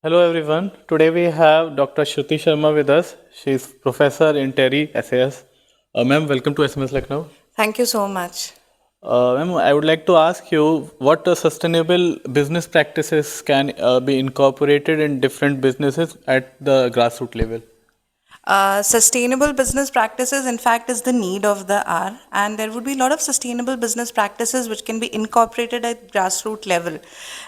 Hello everyone. Today we have Dr. Shruti Sharma with us. She is professor in TERI SAS. Ma'am, welcome to SMS Lucknow. Thank you so much. Ma'am, I would like to ask you what sustainable business practices can be incorporated in different businesses at the grassroots level. Sustainable business practices, in fact, is the need of the hour, and there would be a lot of sustainable business practices which can be incorporated at grassroots level.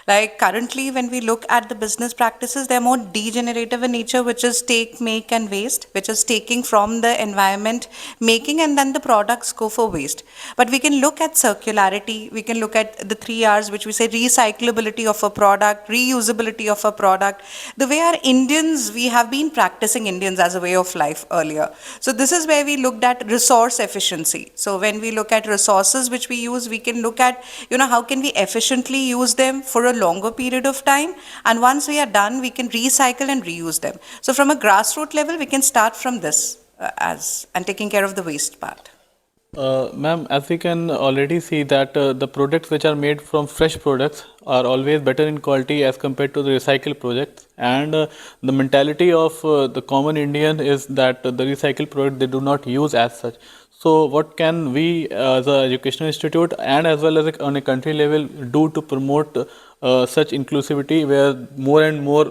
Like currently, when we look at the business practices, they're more degenerative in nature, which is take, make, and waste, which is taking from the environment, making, and then the products go for waste. But we can look at circularity, we can look at the 3 Rs, which we say recyclability of a product, reusability of a product. The way our Indians, we have been practicing Indians as a way of life earlier. So this is where we looked at resource efficiency. So when we look at resources which we use, we can look at, how can we efficiently use them for a longer period of time. And once we are done, we can recycle and reuse them. So from a grassroots level, we can start from this and taking care of the waste part. Ma'am, as we can already see that the products which are made from fresh products are always better in quality as compared to the recycled products, and the mentality of the common Indian is that the recycled product they do not use as such. So what can we as an educational institute and as well as on a country level do to promote such inclusivity where more and more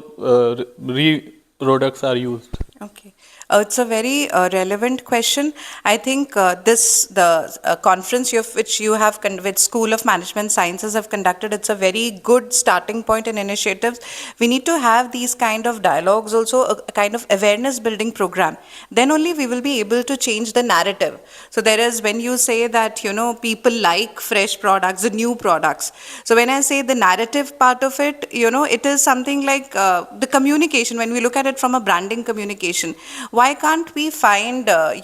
products are used? Okay. It's a very relevant question. I think the conference which you have with School of Management Sciences have conducted, it's a very good starting point and initiatives. We need to have these kind of dialogues, also a kind of awareness building program. Then only we will be able to change the narrative. So there is, when you say that, people like fresh products, the new products. So when I say the narrative part of it, it is something like the communication, when we look at it from a branding communication. Why can't we find, a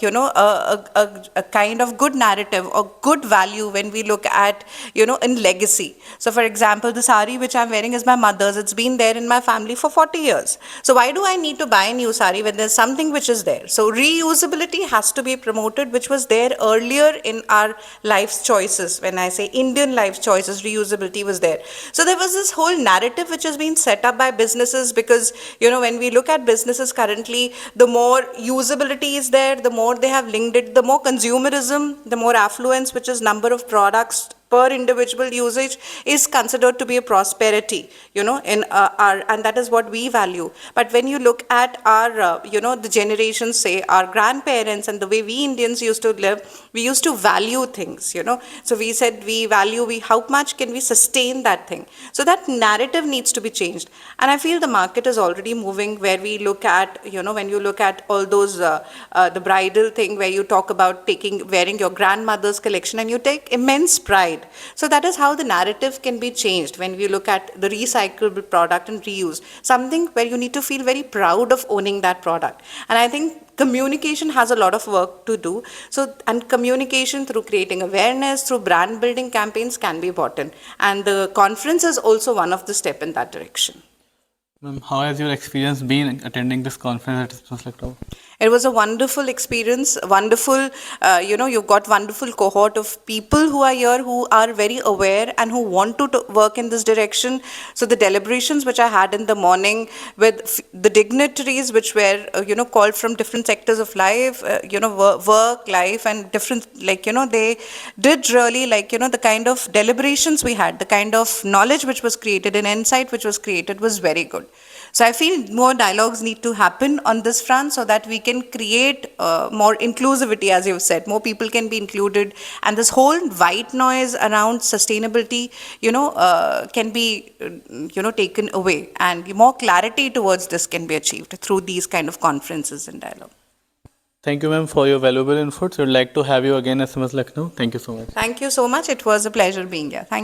kind of good narrative or good value when we look at, in legacy? So for example, the sari which I'm wearing is my mother's. It's been there in my family for 40 years. So why do I need to buy a new sari when there's something which is there? So reusability has to be promoted, which was there earlier in our life's choices. When I say Indian life choices, reusability was there. So there was this whole narrative which has been set up by businesses because, when we look at businesses currently, the more usability is there, the more they have linked it, the more consumerism, the more affluence, which is number of products per individual usage, is considered to be a prosperity, in our, and that is what we value. But when you look at our, the generations, say our grandparents and the way we Indians used to live, we used to value things, So we said how much can we sustain that thing? So that narrative needs to be changed. And I feel the market is already moving where we look at, when you look at all those, the bridal thing where you talk about wearing your grandmother's collection and you take immense pride. So that is how the narrative can be changed when we look at the recyclable product and reuse. Something where you need to feel very proud of owning that product. And I think communication has a lot of work to do. So, and communication through creating awareness, through brand building campaigns can be important. And the conference is also one of the steps in that direction. How has your experience been attending this conference at SMS Lucknow? It was a wonderful experience, wonderful, you've got wonderful cohort of people who are here, who are very aware and who want to work in this direction. So the deliberations which I had in the morning with the dignitaries which were, called from different sectors of life, work, life and different, they did really the kind of deliberations we had, the kind of knowledge which was created and insight which was created was very good. So I feel more dialogues need to happen on this front so that we can create more inclusivity, as you've said. More people can be included, and this whole white noise around sustainability, can be, taken away, and more clarity towards this can be achieved through these kind of conferences and dialogue. Thank you, ma'am, for your valuable inputs. We'd like to have you again at SMS Lucknow. Thank you so much. Thank you so much. It was a pleasure being here. Thank